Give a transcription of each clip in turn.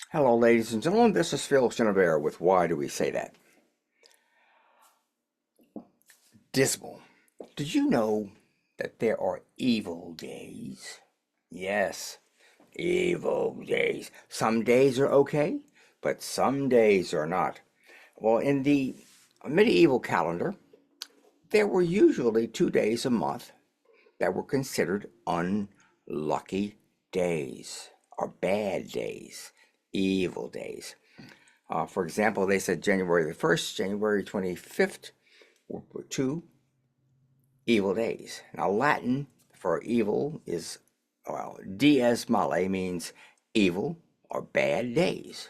Hello, ladies and gentlemen. This is Phil Chenevert with Why Do We Say That? Dismal. Did you know that there are evil days? Yes, evil days. Some days are okay, but some days are not. Well, in the medieval calendar, there were usually 2 days a month that were considered unlucky days or bad days, evil days. For example, they said January the 1st, January 25th were two evil days. Now, Latin for evil is, well, dies male means evil or bad days.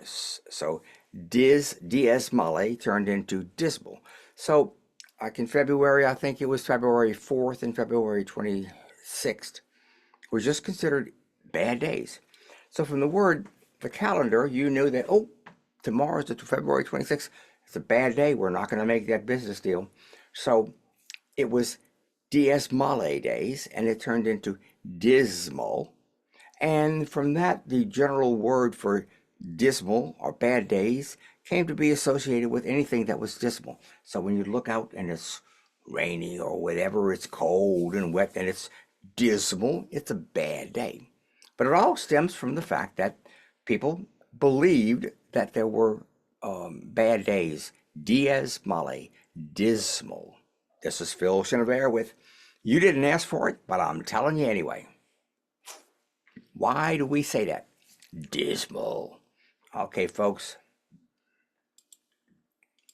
So, dies male turned into dismal. So, like in February, I think it was February 4th and February 26th, were just considered bad days. So, from the word, the calendar, you knew that, oh, tomorrow's the February 26th. It's a bad day. We're not going to make that business deal. So, it was Dies Male days, and it turned into dismal. And from that, the general word for dismal or bad days came to be associated with anything that was dismal. So when you look out and it's rainy or whatever, it's cold and wet and it's dismal, it's a bad day. But it all stems from the fact that people believed that there were bad days. Dies Male, dismal. This is Phil Chenevert with You Didn't Ask for It, but I'm telling you anyway. Why do we say that? Dismal. Okay, folks,